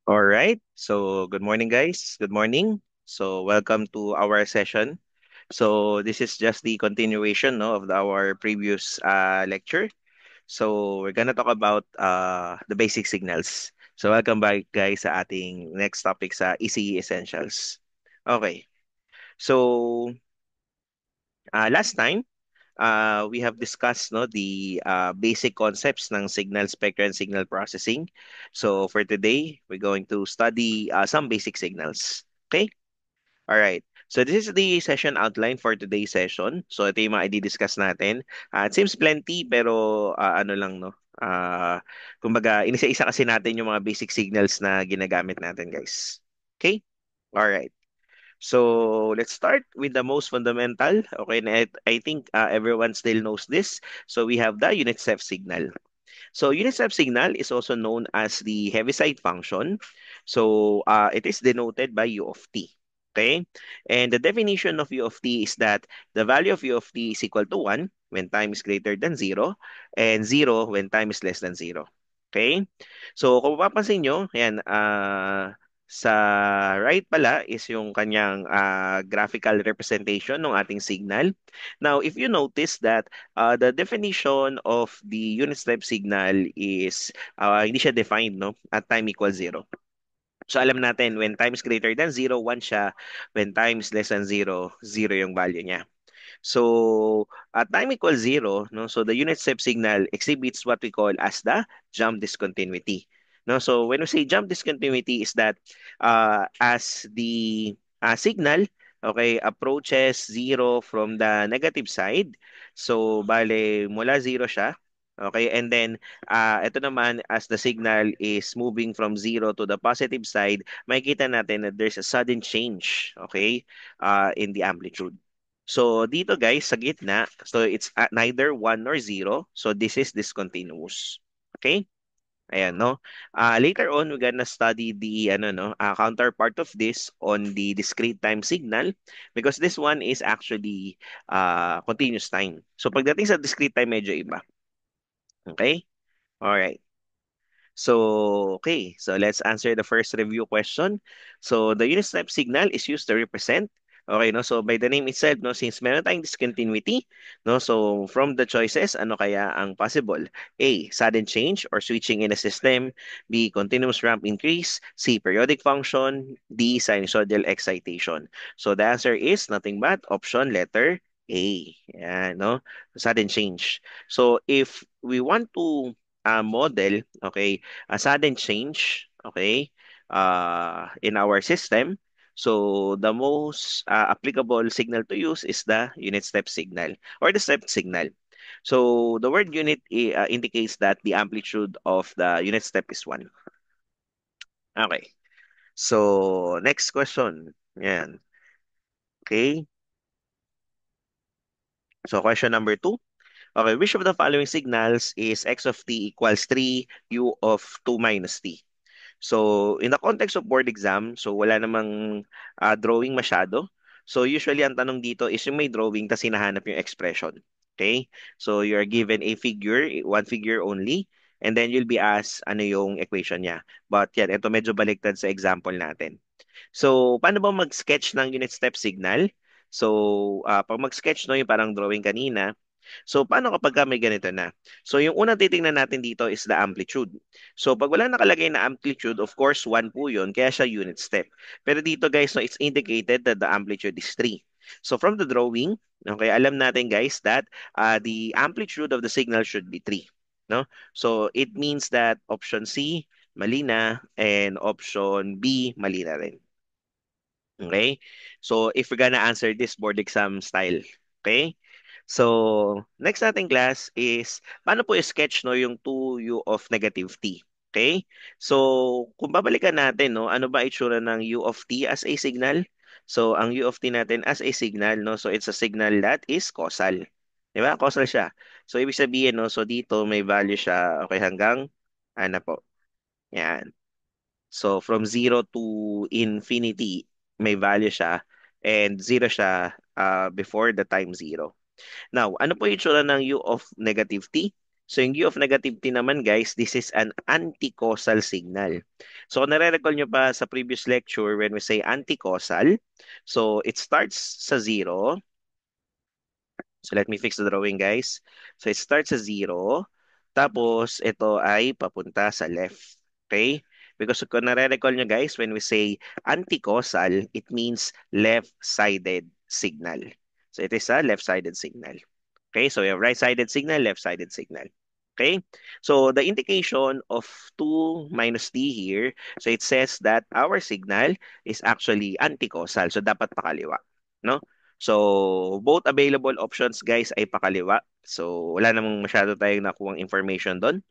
All right. So, good morning, guys. Good morning. So, welcome to our session. So, this is just the continuation no, of our previous lecture. So, we're gonna talk about the basic signals. So, welcome back, guys, sa ating next topic sa ECE Essentials. Okay. So, last time, we have discussed no the basic concepts ng signal spectrum and signal processing. So for today, we're going to study some basic signals. Okay? All right. So this is the session outline for today's session. So ito yung mga i-discuss natin. It seems plenty pero ano lang no. Kumbaga, inisa-isa kasi natin yung mga basic signals na ginagamit natin, guys. Okay? All right. So let's start with the most fundamental. Okay, and I think everyone still knows this. So we have the unit step signal. So unit step signal is also known as the Heaviside function. So it is denoted by U of t. Okay, and the definition of U of t is that the value of U of t is equal to 1 when time is greater than 0 and 0 when time is less than 0. Okay, so kung mapapansin nyo, yan, sa right pala is yung kanyang graphical representation ng ating signal. Now, if you notice that the definition of the unit step signal is hindi siya defined no at time equals 0. So alam natin when time is greater than 0, 1 siya. When time is less than 0, 0 yung value niya. So at time equals 0, no, so the unit step signal exhibits what we call as the jump discontinuity. No, so when we say jump discontinuity is that as the signal okay approaches 0 from the negative side, so bale mula 0 siya. Okay, and then ito naman as the signal is moving from 0 to the positive side, makikita natin that there's a sudden change, okay, in the amplitude. So dito guys sa gitna, so it's neither 1 nor 0. So this is discontinuous. Okay? Ayan, no? Later on, we're gonna study the ano, no, counterpart of this on the discrete time signal because this one is actually continuous time. So pagdating sa discrete time, medyo iba. Okay? Alright. So, okay. So, let's answer the first review question. So, the unit step signal is used to represent. Okay, no? So, by the name itself, no, since meron tayong discontinuity, no? So, from the choices, ano kaya ang possible? A, sudden change or switching in a system. B, continuous ramp increase. C, periodic function. D, sinusoidal excitation. So, the answer is nothing but option letter A. Yan, no? Sudden change. So, if we want to model, okay, a sudden change, okay, in our system. So the most applicable signal to use is the unit step signal or the step signal. So the word unit indicates that the amplitude of the unit step is 1. Okay. So next question. Yan. Okay. So question number 2. Okay, which of the following signals is x of t equals 3 u of 2 minus t? So, in the context of board exam, so wala namang drawing masyado. So, usually ang tanong dito is yung may drawing tapos hinahanap yung expression. Okay? So, you're given a figure, one figure only, and then you'll be asked ano yung equation niya. But yan, ito medyo baliktad sa example natin. So, paano ba mag-sketch ng unit step signal? So, pag mag-sketch no, yung parang drawing kanina, so, paano kapag may ganito na? So, yung unang titingnan natin dito is the amplitude. So, pag wala nakalagay na amplitude, of course, 1 po yun, kaya siya unit step. Pero dito, guys, no, it's indicated that the amplitude is 3. So, from the drawing, okay, alam natin, guys, that the amplitude of the signal should be 3. No? So, it means that option C, mali na, and option B, mali na rin. Okay? So, if we're gonna answer this board exam style, okay? So, next nating class is paano po i-sketch no yung 2u of negative t. Okay? So, kung babalikan natin no, ano ba itsura ng u of t as a signal? So, ang u of t natin as a signal no, so it's a signal that is causal. 'Di ba? Causal siya. So, ibig sabihin no, so dito may value siya okay hanggang ano po. Yan. So, from 0 to infinity, may value siya and 0 siya before the time 0. Now, ano po yung itsura ng u of negative t? So yung u of negative t naman guys, this is an anticausal signal. So kung nare-recall nyo pa sa previous lecture when we say anticausal, so it starts sa 0. So let me fix the drawing guys. So it starts sa 0, tapos ito ay papunta sa left. Okay? Because kung nare-recall nyo guys, when we say anticausal, it means left-sided signal. So it is a left-sided signal. Okay, so we have right-sided signal, left-sided signal. Okay, so the indication of 2 minus t here, so it says that our signal is actually anticausal. So dapat pakaliwa. No? So both available options guys ay pakaliwa. So wala namang masyado tayong nakuhang information doon.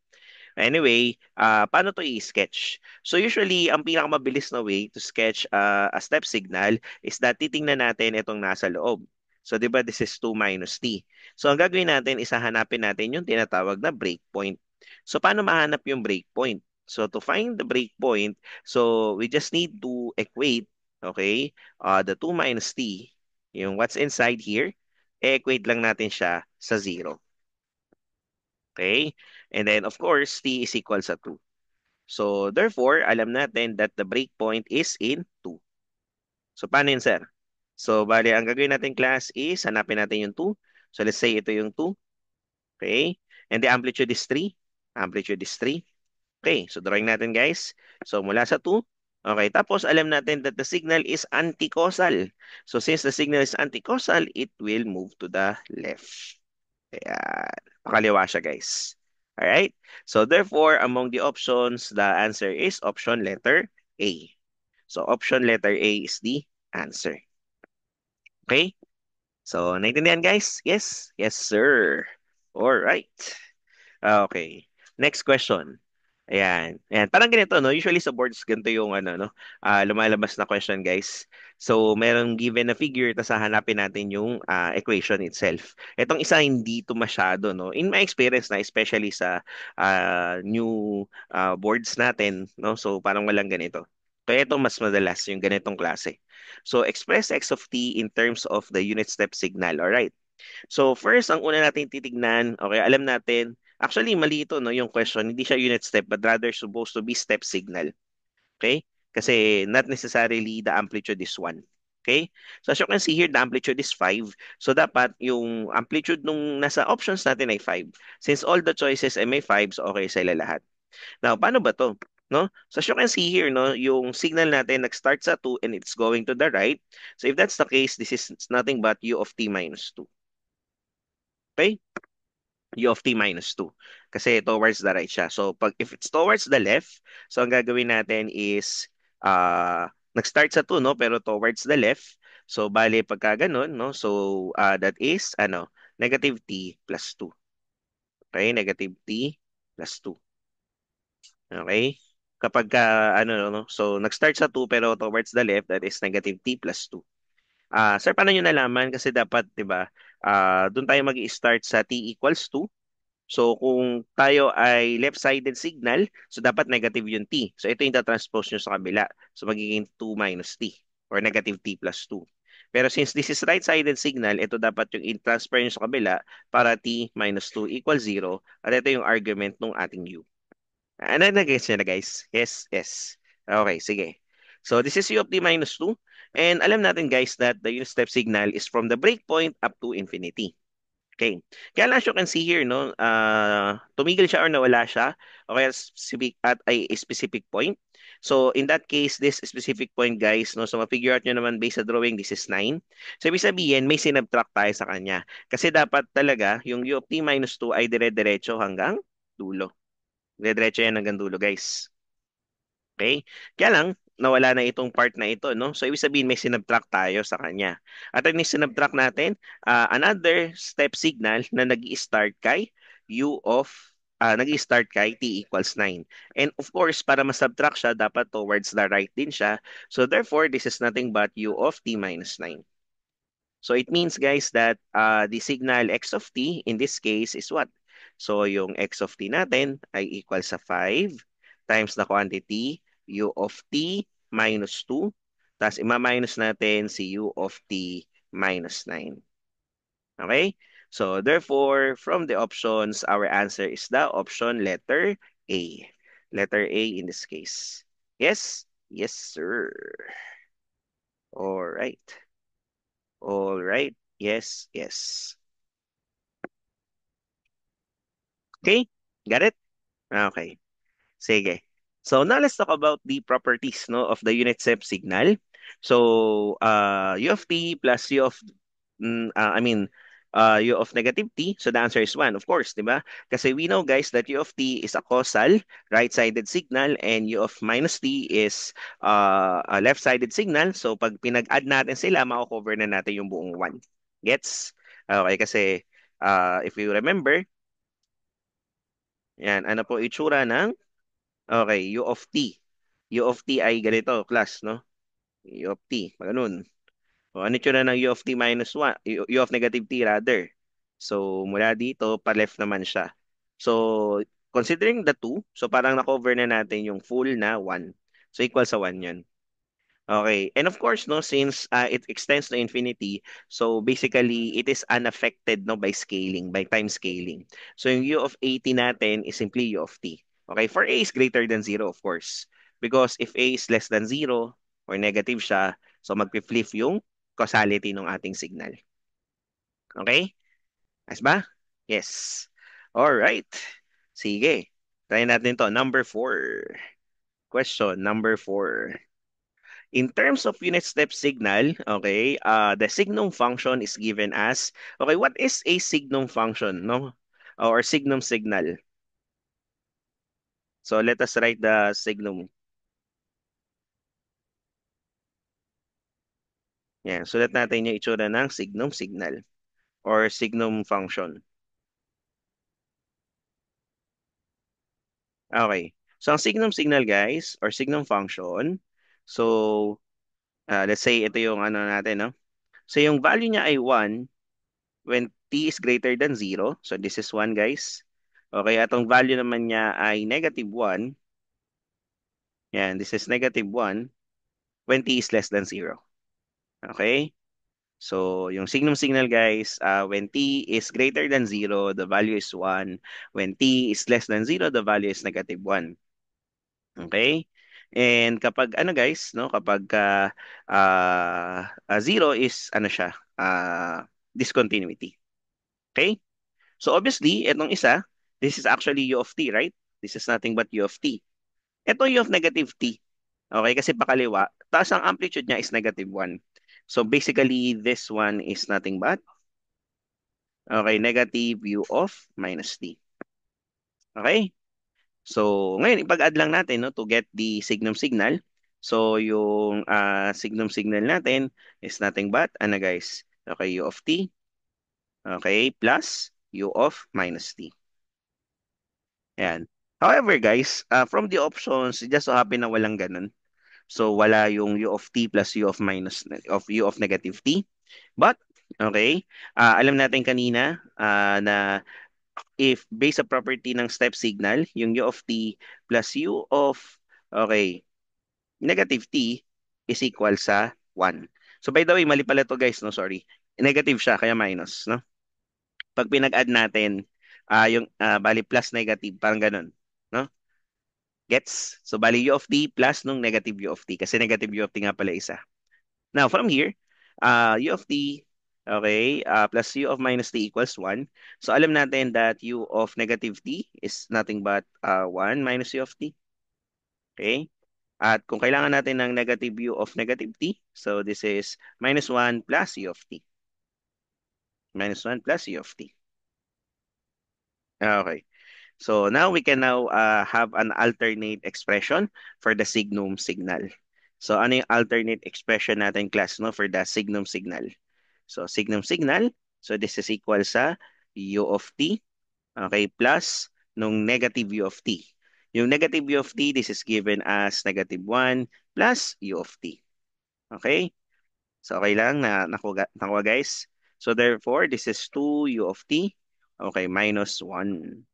Anyway, paano to i-sketch? So usually, ang pinakamabilis na way to sketch a step signal is that titingnan natin itong nasa loob. So 'di ba this is 2 minus t. So ang gagawin natin is hahanapin natin yung tinatawag na breakpoint. So paano mahanap yung breakpoint? So to find the breakpoint, so we just need to equate, okay, the 2 minus t, yung what's inside here, equate lang natin siya sa 0. Okay? And then, of course, t is equal sa 2. So, therefore, alam natin that the breakpoint is in 2. So, paano yun, sir? So, bali, ang gagawin natin class is, hanapin natin yung 2. So, let's say ito yung 2. Okay? And the amplitude is 3. Amplitude is 3. Okay, so drawing natin, guys. So, mula sa 2. Okay, tapos alam natin that the signal is anticausal. So, since the signal is anticausal, it will move to the left. Ayan. Pakaliwa siya, guys. Alright? So, therefore, among the options, the answer is option letter A. So, option letter A is the answer. Okay? So, naintindihan, guys? Yes? Yes, sir. Alright. Okay. Next question. Ayan. Ayan. Parang ganito, no? Usually sa boards, ganito yung ano, no? Lumalabas na question, guys. So, merong given na figure, tapos hahanapin natin yung equation itself. Itong isa, hindi to masyado, no? In my experience na, especially sa new boards natin, no? So, parang walang ganito. Kaya ito mas madalas, yung ganitong klase. So, express x of t in terms of the unit step signal. Alright. So first, ang una natin titignan, okay, alam natin, actually mali ito, no, yung question, hindi siya unit step, but rather supposed to be step signal. Okay? Kasi not necessarily the amplitude is 1. Okay? So as you can see here, the amplitude is 5. So dapat yung amplitude nung nasa options natin ay 5. Since all the choices ay may 5, so okay sila lahat. Now, paano ba to? No? So as you can see here, no, yung signal natin nag-start sa 2 and it's going to the right. So if that's the case, this is nothing but u of t minus 2. Okay? U of t minus 2. Kasi towards the right siya. So, if it's towards the left, so ang gagawin natin is, nag-start sa 2, no? Pero towards the left. So, bali, pagka ganun, no? So, that is, ano, negative t plus 2. Okay? Negative t plus 2. Okay? Kapag, ano, no? So, nag-start sa 2, pero towards the left, that is negative t plus 2. Sir, paano nyo nalaman? Kasi dapat, di ba, doon tayo mag-i-start sa t equals 2. So, kung tayo ay left-sided signal, so dapat negative yung t. So, ito yung transpose nyo sa kabila. So, magiging 2 minus t or negative t plus 2. Pero since this is right-sided signal, ito dapat yung i-transfer nyo sa kabila para t minus 2 equals 0. At ito yung argument ng ating u. Ano na-guess nyo na guys? Yes, yes. Okay, sige. So, this is u of t minus 2. And alam natin guys that the unit step signal is from the breakpoint up to infinity. Okay. Kaya lang as you can see here, no, tumigil siya or nawala siya, o kaya specific, at a specific point. So, in that case, this specific point, guys, no, so ma-figure out nyo naman based sa drawing, this is 9. So, ibig sabihin, may sinabtract tayo sa kanya. Kasi dapat talaga, yung u of t minus 2 ay dire-diretso hanggang dulo. Dire-diretso yan hanggang dulo, guys. Okay? Kaya lang, nawala na itong part na ito, no? So, ibig sabihin, may sinabtract tayo sa kanya. At ang sinabtract natin, another step signal na nag-i-start kay u of, nag-i-start kay t equals 9. And of course, para masubtract siya, dapat towards the right din siya. So, therefore, this is nothing but u of t minus 9. So it means guys that the signal x of t in this case is what? So yung x of t natin ay equal sa 5 times the quantity u of t minus 2. Tapos ima-minus natin si u of t minus 9. Okay? So therefore, from the options, our answer is the option letter A. Letter A in this case. Yes? Yes, sir. All right. All right. Yes, yes. Okay? Got it? Okay. Sige. So now let's talk about the properties no of the unit step signal. So u of t plus u of I mean u of negative t. So the answer is 1, of course, 'di ba? Kasi we know guys that u of t is a causal right-sided signal and u of minus t is a left-sided signal. So pag pinag-add natin sila, mako-cover na natin yung buong 1. Gets? Okay, kasi if you remember, yan, ano po itsura ng okay, U of t. U of t ay ganito, class, no? U of t, ganun. O ano itsura ng U of t minus 1? U of negative t rather. So, mula dito, pa-left naman siya. So, considering the 2, so parang na-cover na natin yung full na 1. So, equal sa 1 yun. Okay. And of course, no, since it extends to infinity, so basically, it is unaffected no by scaling, by time scaling. So yung u of 80 natin is simply u of t. Okay? For a is greater than 0, of course. Because if a is less than 0 or negative siya, so magpi-flip yung causality ng ating signal. Okay? Ayos ba? Yes. All right. Sige. Try natin to. Number 4. Question number 4. In terms of unit step signal, okay, the signum function is given as, okay, what is a signum function, no? Or signum signal. So let us write the signum. Yan, sulat natin yung itsura ng signum signal or signum function. Okay. So ang signum signal, guys, or signum function, so let's say ito yung ano natin, no? So yung value niya ay 1 when t is greater than 0. So this is 1, guys. Okay, atong value naman niya ay negative 1. Yan, this is negative 1 when t is less than 0. Okay? So, yung signum signal guys, when t is greater than 0, the value is 1. When t is less than 0, the value is negative 1. Okay? And kapag ano guys, no, kapag 0 is ano siya, discontinuity. Okay? So obviously, itong isa, this is actually u of t, right? This is nothing but u of t. Ito u of negative t. Okay, kasi pakaliwa, taas ang amplitude niya is negative 1. So basically, this one is nothing but, okay, negative u of minus t. Okay? So ngayon, ipag-add lang natin no, to get the signum signal. So yung signum signal natin is nothing but, ano guys, okay, u of t, okay, plus u of minus t. Ayan. However, guys, from the options, it just so happen na walang ganun. So wala yung u of t plus u of minus of u of negative t. But okay, alam natin kanina na if based sa property ng step signal, yung u of t plus u of okay, negative t is equal sa 1. So by the way, mali pala to guys, no, sorry. Negative siya kaya minus, no? Pag pinag-add natin yung bali plus negative, parang ganun, no? Gets? So bali u of t plus nung negative u of t kasi negative u of t nga pala isa. Now, from here, u of t, okay, plus u of minus t equals 1. So, alam natin that u of negative t is nothing but 1 minus u of t. Okay? At kung kailangan natin ng negative u of negative t, so this is minus 1 plus u of t. Minus 1 plus u of t. Okay. So, now we can now have an alternate expression for the signum signal. So, ano yung alternate expression natin, class, no, for the signum signal? So, signum signal. So, this is equal sa u of t, okay, plus nung negative u of t. Yung negative u of t, this is given as negative 1 plus u of t. Okay? So, okay lang na nakuha guys. So, therefore, this is 2 u of t, okay, minus 1.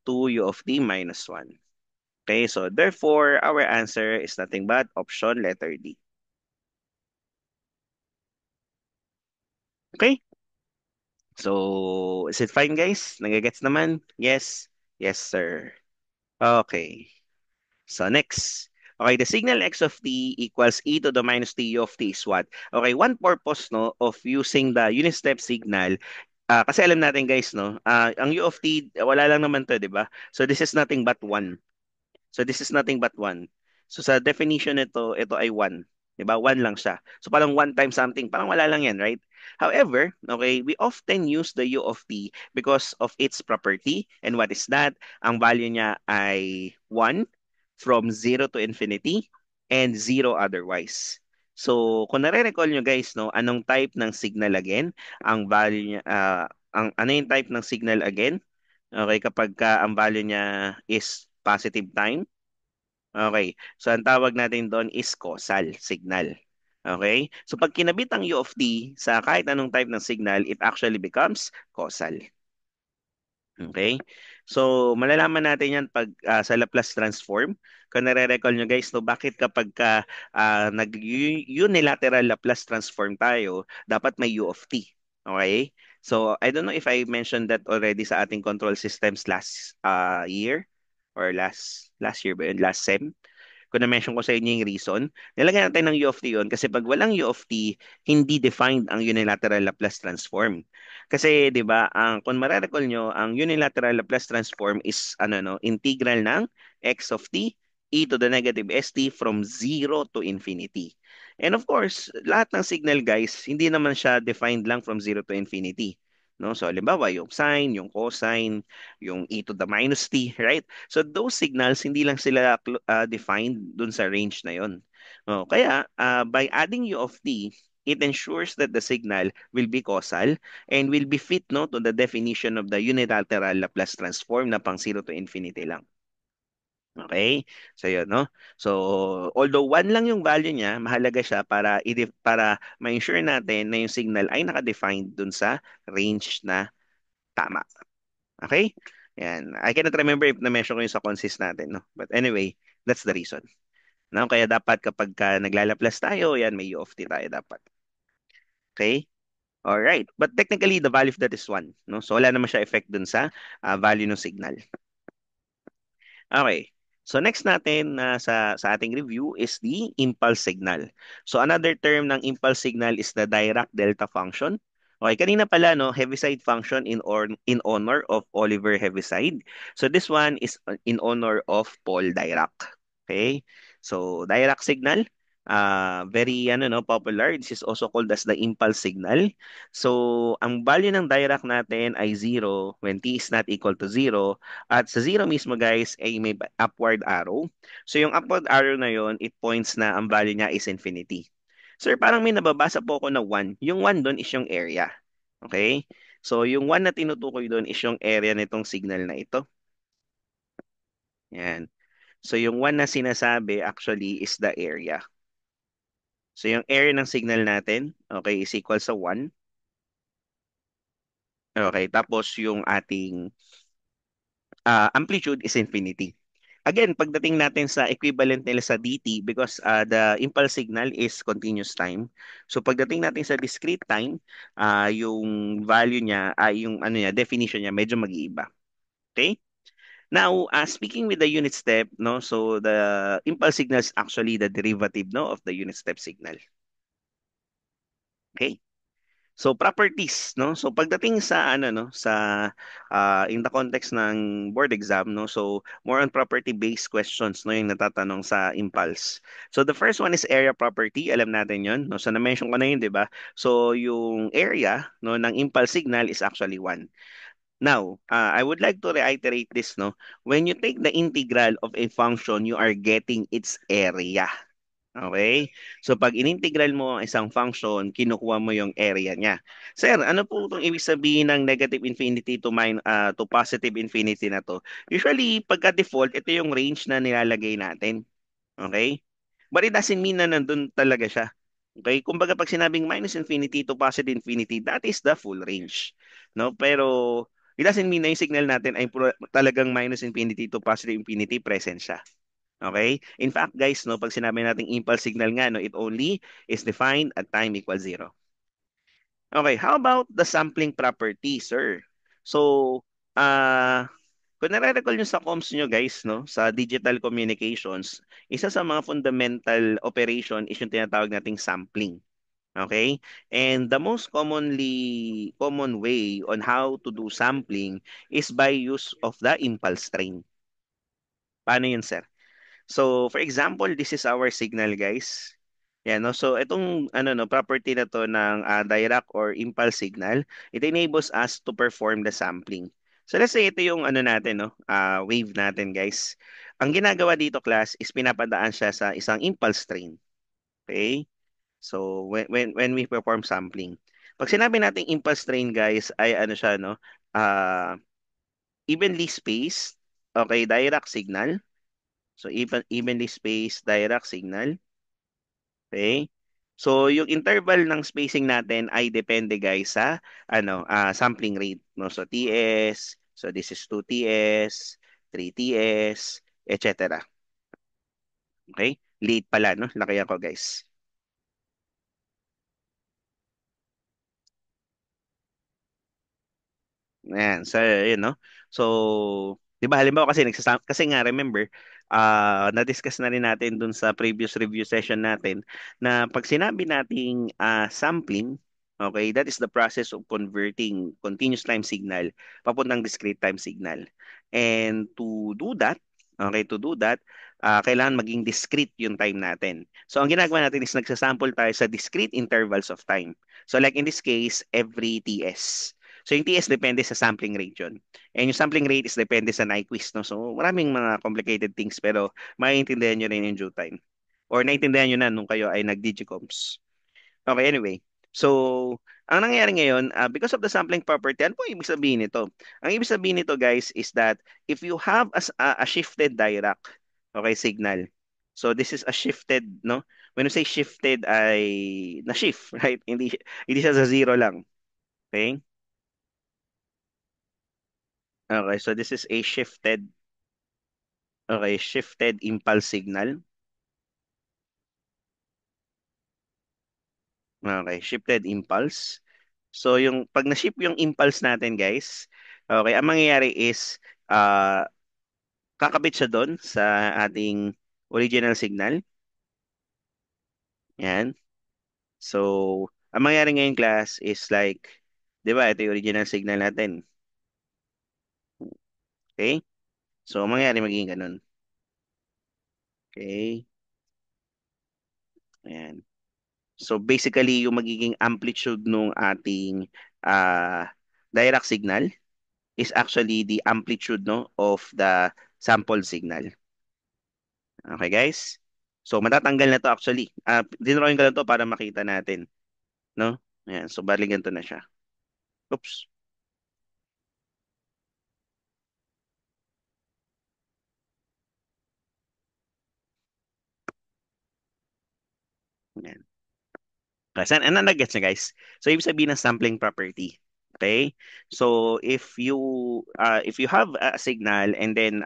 2 u of t minus 1. Okay, so therefore, our answer is nothing but option letter D. Okay? So, is it fine, guys? Nagagets naman? Yes? Yes, sir. Okay. So, next. Okay, the signal x of t equals e to the minus t of t is what? Okay, one purpose no of using the unit step signal. Kasi alam natin guys no, ang u of t wala lang naman to, 'di ba? So this is nothing but 1. So this is nothing but 1. So sa definition nito, ito ay 1. 'Di ba? 1 lang siya. So parang 1 times something, parang wala lang 'yan, right? However, okay, we often use the u of t because of its property. And what is that? Ang value niya ay 1 from 0 to infinity and 0 otherwise. So, kung nare-recall nyo guys, no, anong type ng signal again? Ang value niya, ano yung type ng signal again? Okay, kapag ang value niya is positive time. Okay, so ang tawag natin doon is causal signal. Okay, so pag kinabit ang u of t sa kahit anong type ng signal, it actually becomes causal. Okay? So, malalaman natin yan pag sa Laplace transform. Kung nare-recall nyo guys, no, bakit kapag nag-unilateral Laplace transform tayo, dapat may u of t. Okay? So, I don't know if I mentioned that already sa ating control systems last year or last year ba yun? Last sem. Kung na-mention ko sa inyo yung reason, nilagyan natin ng U of T yun kasi pag walang U of T, hindi defined ang unilateral Laplace transform. Kasi 'di ba, kung mare-recall nyo, ang unilateral Laplace transform is ano no, integral ng x of t e to the negative st from 0 to infinity. And of course, lahat ng signal guys, hindi naman siya defined lang from 0 to infinity. No? So, halimbawa, yung sine, yung cosine, yung e to the minus t, right? So, those signals, hindi lang sila defined dun sa range na yon. Oh, kaya, by adding u of t, it ensures that the signal will be causal and will be fit no to the definition of the unilateral Laplace transform na pang 0 to infinity lang. Okay? So yun, no? So although 1 lang yung value niya, mahalaga siya para ma-ensure natin na yung signal ay naka-defined dun sa range na tama. Okay? Yan. I cannot remember if na-mention ko yung sa consist natin, no? But anyway, that's the reason. No? Kaya dapat kapag naglalaplas tayo, yan, may U of t tayo dapat. Okay? All right. But technically, the value of that is 1. No? So wala naman siya effect dun sa value ng signal. Okay. So next natin sa ating review is the impulse signal. So another term ng impulse signal is the Dirac delta function. Okay, kanina pala no, Heaviside function in honor of Oliver Heaviside. So this one is in honor of Paul Dirac. Okay? So Dirac signal, very ano no, popular. This is also called as the impulse signal. So ang value ng Dirac natin ay 0 when t is not equal to 0. At sa zero mismo guys ay may upward arrow. So yung upward arrow na yon, it points na ang value niya is infinity. Sir, parang may nababasa po ako na 1. Yung 1 doon is yung area. Okay? So yung 1 na tinutukoy doon is yung area nitong signal na ito. Yan. So yung 1 na sinasabi actually is the area. So yung area ng signal natin, okay, is equal sa 1. Okay, tapos yung ating amplitude is infinity. Again, pagdating natin sa equivalent nila sa dt because the impulse signal is continuous time. So pagdating natin sa discrete time, yung value niya, yung ano niya, definition niya medyo mag-iiba. Okay? Now, speaking with the unit step, no, so the impulse signal is actually the derivative no of the unit step signal. Okay? So properties, no? So pagdating sa ano no, sa in the context ng board exam, no? So more on property-based questions no yung natatanong sa impulse. So the first one is area property, alam natin 'yon, no? So na-mention ko na 'yun, 'di ba? So yung area no ng impulse signal is actually 1. Now, I would like to reiterate this, no? When you take the integral of a function, you are getting its area. Okay? So pag inintegral mo ang isang function, kinukuha mo yung area niya. Sir, ano po itong ibig sabihin ng negative infinity to positive infinity na to? Usually, pagka default, ito yung range na nilalagay natin. Okay? But it doesn't mean na nandun talaga siya. Okay? Kumbaga pag sinabing minus infinity to positive infinity, that is the full range. No? Pero it doesn't mean na yung signal natin ay talagang minus infinity to positive infinity present siya. Okay? In fact, guys, no, pag sinabi nating impulse signal nga, no, it only is defined at time equals 0. Okay, how about the sampling property, sir? So, ah kung nare-recall nyo sa comms nyo guys, no, sa digital communications, isa sa mga fundamental operation is yung tinatawag nating sampling. Okay? And the most common way on how to do sampling is by use of the impulse train. Paano yun, sir? So, for example, this is our signal, guys. Yan, no? So, itong no, property na to ng Dirac or impulse signal, it enables us to perform the sampling. So, let's say ito yung natin, no? Wave natin, guys. Ang ginagawa dito, class, is pinapadaan siya sa isang impulse train. Okay? So, when we perform sampling. Pag sinabi nating impulse train, guys, ay ano siya, no? Uh, evenly spaced, okay, Dirac signal. So, evenly spaced Dirac signal. Okay? So, yung interval ng spacing natin ay depende guys sa sampling rate, no? So, TS, so this is 2TS, 3TS, etc. Okay? Late pala, no? Laki ako guys. Ayan, so yun, no? So, 'di ba halimbawa kasi kasi nga remember, na-discuss na rin natin dun sa previous review session natin na pag sinabi nating sampling, okay, that is the process of converting continuous time signal papuntang discrete time signal. And to do that, okay, to do that, kailangan maging discrete yung time natin. So, ang ginagawa natin is nagsasample tayo sa discrete intervals of time. So, like in this case, every TS. So yung TS depende sa sampling rate yun. And yung sampling rate is depende sa Nyquist, no? So maraming mga complicated things pero maiintindihan nyo rin yung due time. Or naintindihan nyo na nung kayo ay nag-digicoms. Okay, anyway. So, ang nangyayari ngayon, because of the sampling property, ano po ibig sabihin nito? Ang ibig sabihin nito, guys, is that if you have a shifted Dirac, okay, signal. So, this is a shifted, no? When you say shifted, ay na-shift, right? Hindi siya sa zero lang. Okay? Okay, so this is a shifted impulse signal. Okay, shifted impulse. So yung pag na-shift yung impulse natin, guys, okay, ang mangyayari is kakabit siya doon sa ating original signal. Yan. So, ang mangyayari ngayon, class, is like, 'di ba, ito yung original signal natin. Okay? So, ang mangyayari magiging ganun. Okay? Ayan. So, basically, yung magiging amplitude nung ating direct signal is actually the amplitude, no, of the sample signal. Okay, guys? So, matatanggal na to actually. Dinrawing ko lang to para makita natin. No? Ayan. So, bali ganito na siya. Oops. Ayan. Kasi, ano na-gets nyo, guys? So, ibig sabihin ng sampling property. Okay? So, if you have a signal and then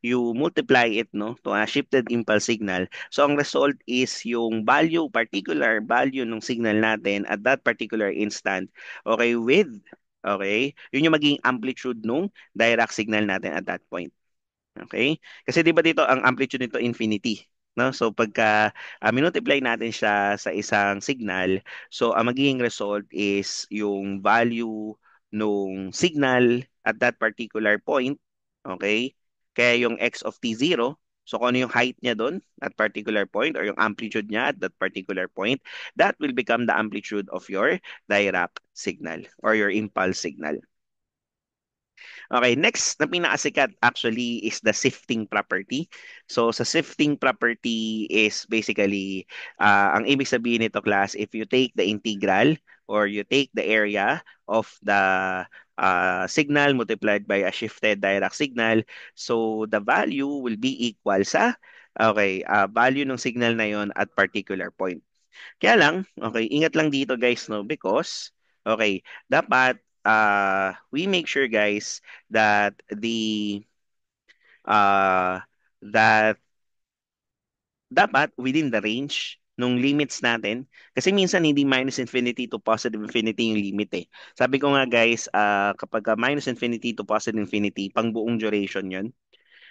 you multiply it, no, to a shifted impulse signal, so ang result is yung particular value ng signal natin at that particular instant, okay, yun yung maging amplitude nung direct signal natin at that point. Okay? Kasi 'di ba dito ang amplitude nito infinity, no? So pagka multiply natin siya sa isang signal, so ang magiging result is yung value nung signal at that particular point, okay? Kaya yung x of t zero, so kung ano yung height niya doon at particular point or yung amplitude niya at that particular point, that will become the amplitude of your Dirac signal or your impulse signal. Okay, next na pinakasikat actually is the shifting property. So sa shifting property is basically, ang ibig sabihin nito class, if you take the integral or you take the area of the signal multiplied by a shifted Dirac signal, so the value will be equal sa, okay, value ng signal na yon at particular point. Kaya lang, okay, ingat lang dito guys, no, because, okay, dapat we make sure guys that uh, that dapat within the range, nung limits natin. Kasi minsan hindi minus infinity to positive infinity yung limit eh. Sabi ko nga guys, kapag minus infinity to positive infinity, pang buong duration yun.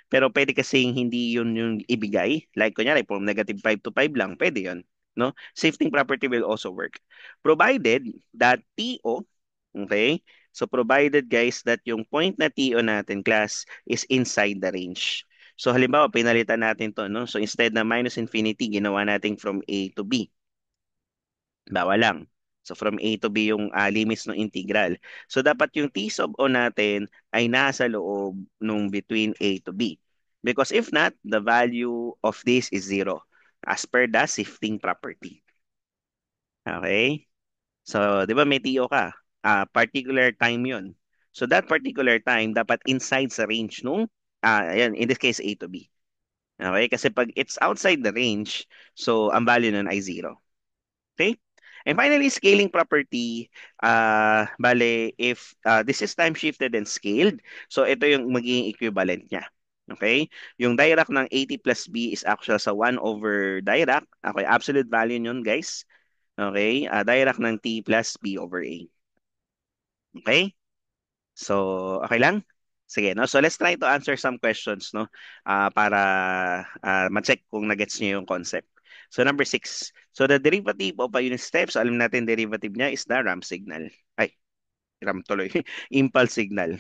Pero pwede kasing hindi yun yung ibigay. Like, kunyari, from negative 5 to 5 lang, pwede yun. No? Shifting property will also work. Provided that TO, okay? So, provided guys that yung point na TO natin, class, is inside the range. So, halimbawa, pinalitan natin to, no? So, instead na minus infinity, ginawa natin from A to B. Bawal lang. So from A to B yung limits ng integral. So dapat yung T sub O natin ay nasa loob nung between A to B. Because if not, the value of this is zero as per the shifting property. Okay? So, di ba may TO ka? Particular time yun. So that particular time dapat inside sa range nung ayan, in this case A to B. Okay? Kasi pag it's outside the range, so ang value nun ay zero. Okay? And finally, scaling property, bale, if this is time shifted and scaled, so ito yung magiging equivalent niya. Okay? Yung Dirac ng 80 plus B is actual sa 1 over Dirac. Okay, absolute value yun, guys. Okay? Dirac ng T plus B over A. Okay? So, okay lang? Sige, no? So, let's try to answer some questions, no? Para ma-check kung nagets niyo yung concept. So, number 6. So, the derivative of a unit step, so alam natin derivative niya is the ramp signal. Ay, ramp tuloy. Impulse signal.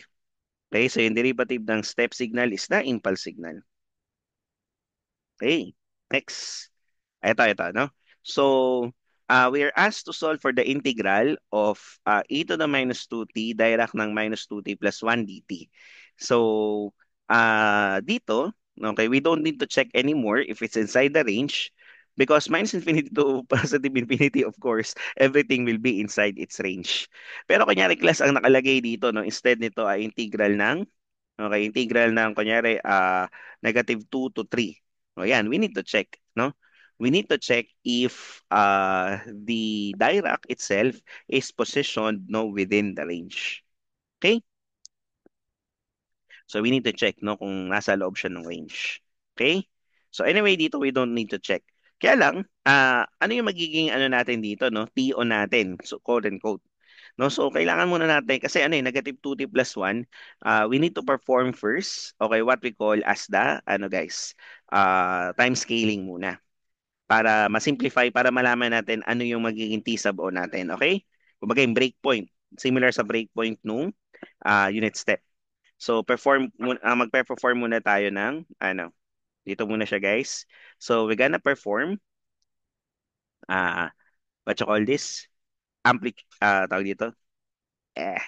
Okay, so yung derivative ng step signal is the impulse signal. Okay, next. Ito, no? So, we are asked to solve for the integral of e to the minus 2t Dirac ng minus 2t plus 1 dt. So, dito, okay, we don't need to check anymore if it's inside the range because minus infinity to positive infinity, of course, everything will be inside its range. Pero kunyari, class, ang nakalagay dito, no, instead nito ay integral ng okay, integral ng kunyari negative 2 to 3. O yan, we need to check, no? We need to check if the Dirac itself is positioned no within the range. Okay? So we need to check no kung nasa loob siya ng range. Okay? So anyway, dito we don't need to check. Kaya lang, ano yung magiging ano natin dito, no? TO natin, so quote and quote. No, so kailangan muna natin kasi ano negative 2t plus 1, we need to perform first, okay, what we call as the ano guys, time scaling muna para ma-simplify para malaman natin ano yung magiging T sub O natin, okay? Kumbaga yung breakpoint, similar sa breakpoint nung unit step. So magpe-perform muna tayo ng ano, dito muna siya guys. So we're gonna perform uh, what you call this? Tawag dito. Eh.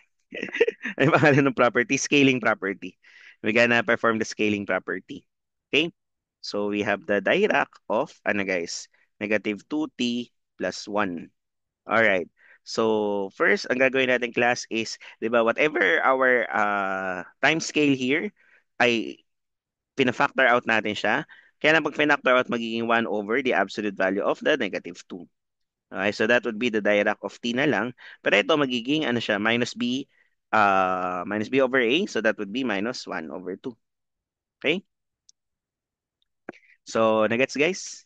Ano yung pangalan ng property? Scaling property. We're gonna perform the scaling property. Okay? So we have the Dirac of, ano guys, negative 2t plus 1. Alright. So first, ang gagawin natin class is, di ba, whatever our time scale here, ay pina-factor out natin siya. Kaya na pag pina-factor out, magiging 1 over the absolute value of the negative 2. Okay, so that would be the Dirac of t na lang. Pero ito magiging ano siya, minus b over a. So that would be minus 1 over 2. Okay? So, nagets guys?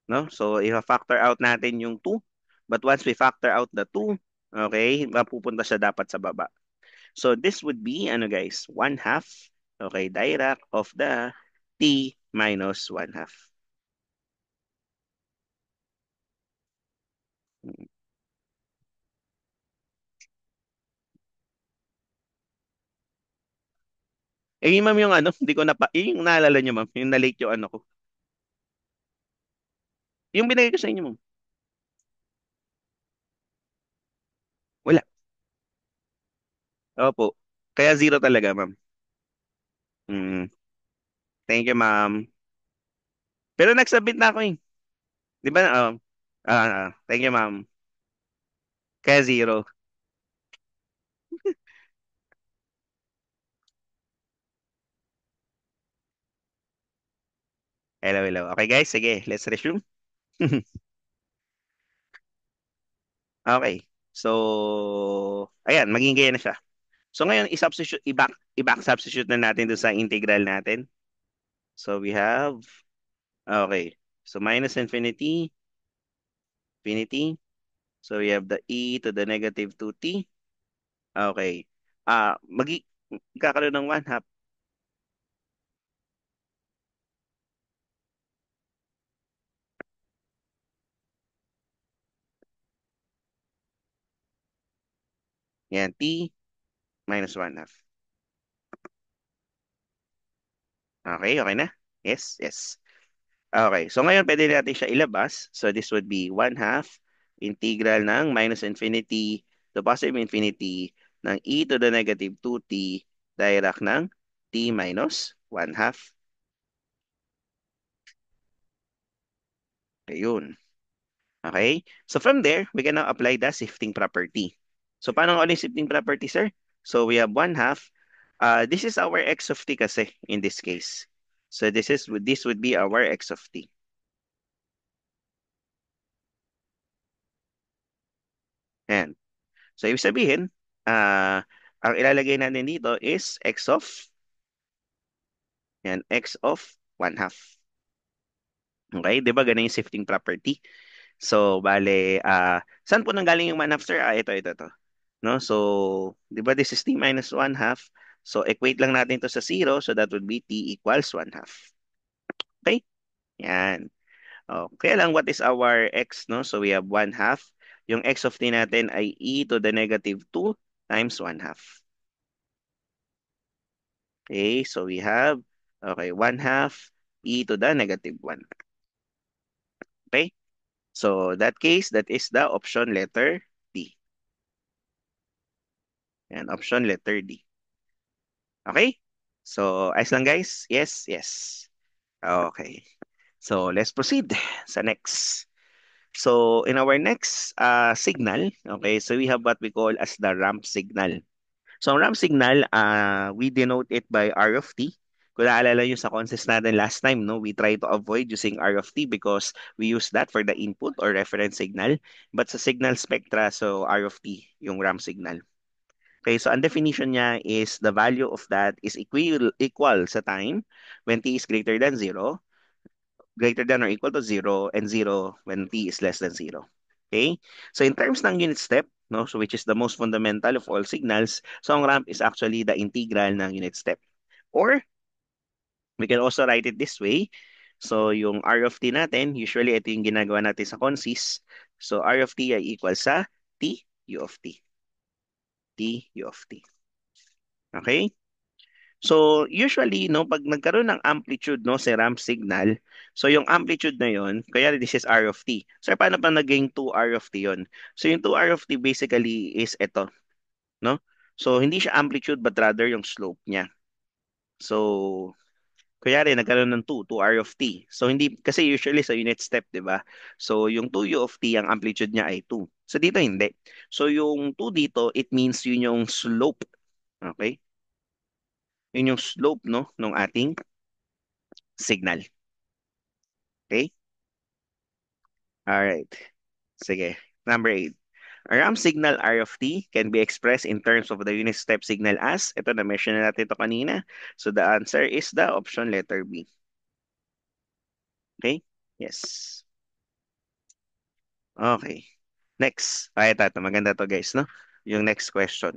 No? So, i-factor out natin yung 2. But once we factor out the 2, okay, mapupunta siya dapat sa baba. So, this would be, ano guys, 1 half, okay, Dirac of the t minus 1 half. Eh, yun ma'am yung ano, hindi ko na pa, yung naalala nyo ma'am, yung na-late yung ano ko. Yung binigay ko sa inyo ma'am. Wala. Opo. Kaya zero talaga ma'am. Mm. Thank you ma'am. Pero nagsubmit na ako eh. Di ba? Thank you ma'am. Kaya zero. Hello, hello. Okay guys, sige, let's resume. Okay. So, ayan, maging ganyan na siya. So ngayon, i-substitute, i-back substitute na natin doon sa integral natin. So we have, okay. So minus infinity, infinity. So we have the e to the negative 2t. Okay. Magkakaroon ng 1 half. Yan, t minus 1 half. Okay, okay na? Yes, yes. Okay, so ngayon pwede natin siya ilabas. So this would be 1 half integral ng minus infinity to positive infinity ng e to the negative 2t direct ng t minus 1 half. Ayun. Okay? So from there, we can now apply the shifting property. So paano nga ulit shifting property, sir? So we have 1 half. This is our x of t kasi in this case. So this would be our x of t. Ayan. So ibig sabihin, ang ilalagay natin dito is x of 1 half. Okay? Di ba ganun yung shifting property? So, bale, saan po nanggaling yung 1 half, sir? Ito. No? So, di ba this is t minus 1 half. So, equate lang natin to sa 0. So, that would be t equals 1 half. Okay? Yan. Oh, kaya lang, what is our x, no? So, we have 1 half. Yung x of t natin ay e to the negative 2 times 1 half. Okay? So, we have, okay, 1 half e to the negative 1. Okay? So, that case, that is the option letter D. Yan, option letter D. Okay? So, ayos lang guys? Yes, yes. Okay. So, let's proceed sa next. So, in our next signal, okay, so we have what we call as the ramp signal. So, ang ramp signal, we denote it by R of t. Kung naalala nyo sa concepts natin last time, no, we try to avoid using R of t because we use that for the input or reference signal. But sa signal spectra, so R of t, yung ramp signal. Okay, so ang definition niya is the value of that is equal sa time when t is greater than 0, greater than or equal to 0, and 0 when t is less than 0. Okay? So in terms ng unit step, no, so which is the most fundamental of all signals, so ang ramp is actually the integral ng unit step. Or we can also write it this way. So yung R of t natin, usually ito yung ginagawa natin sa consist. So R of t ay equal sa t u of t. T u of t. Okay? So, usually, no, pag nagkaroon ng amplitude, no, sa ramp signal, so yung amplitude na yon, kaya this is R of t. So, paano pa naging 2R of t yon? So, yung 2R of t basically is ito, no? So, hindi siya amplitude but rather yung slope niya. So, kaya rin nagkaroon ng 2R of t. So, hindi, kasi usually sa unit step, di ba? So, yung 2U of t, ang amplitude niya ay 2. So, dito hindi. So, yung 2 dito, it means yun yung slope. Okay? Yun yung slope, no, ng ating signal. Okay? Alright. Sige. Number 8. A ramp signal R of t can be expressed in terms of the unit step signal as, ito na-mention na natin ito kanina. So the answer is the option letter B. Okay? Yes. Okay. Next. Ay, ito. Maganda to guys, no? Yung next question.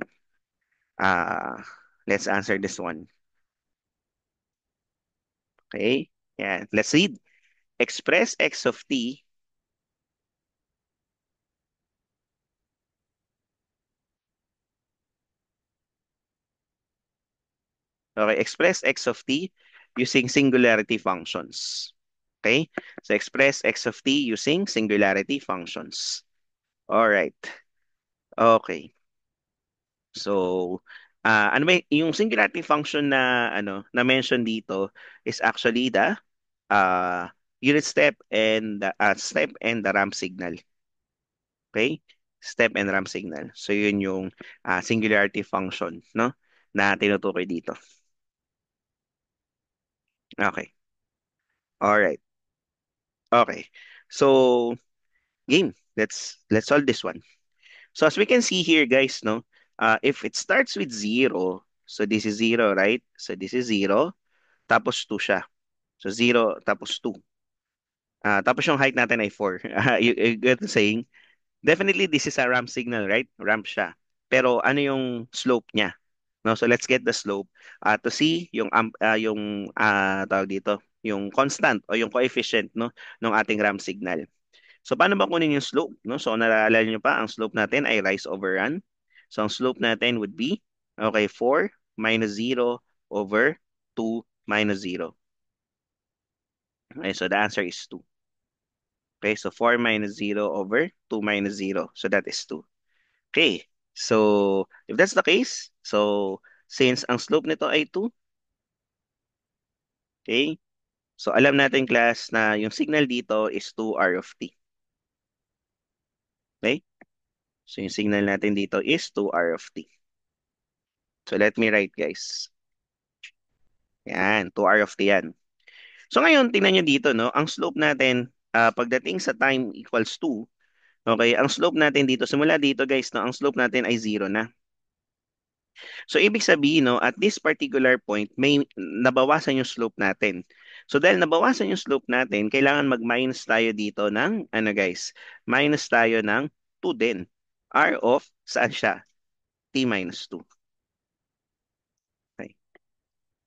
Uh, let's answer this one. Okay? Yeah. Let's read. Express x of t. Okay, express x of t using singularity functions. Okay? So express x of t using singularity functions. All right. Okay. So ano ba yung singularity function na na mention dito is actually the uh, unit step and the ramp signal. Okay? Step and ramp signal. So yun yung singularity function, no? Na tinutukoy dito. Okay. All right. Okay. So, game. Let's solve this one. So as we can see here, guys, no, if it starts with 0, so this is 0, right? So this is 0, tapos 2 siya. So 0 tapos 2. Tapos yung height natin ay 4. You get the saying? Definitely, this is a ramp signal, right? Ramp siya. Pero ano yung slope niya? No, so let's get the slope to see yung tawag dito, yung constant o yung coefficient no ng ating ramp signal. So paano ba kunin yung slope, no? So naalala niyo pa ang slope natin ay rise over run. So ang slope natin would be okay 4 minus 0 over 2 minus 0. Okay, so the answer is 2. Okay, so 4 minus 0 over 2 minus 0. So that is 2. Okay. So, if that's the case, so since ang slope nito ay 2, okay? So, alam natin class na yung signal dito is 2 R of t. Okay? So, yung signal natin dito is 2 R of t. So, let me write guys. Yan, 2 R of t yan. So, ngayon, tingnan nyo dito, no? Ang slope natin, pagdating sa time equals 2, okay? Ang slope natin dito, simula dito guys, no? Ang slope natin ay 0 na. So, ibig sabihin, no, at this particular point, may nabawasan yung slope natin. So, dahil nabawasan yung slope natin, kailangan mag-minus tayo dito ng, ano guys, minus tayo ng 2 din. R of, saan siya? T minus 2. Okay.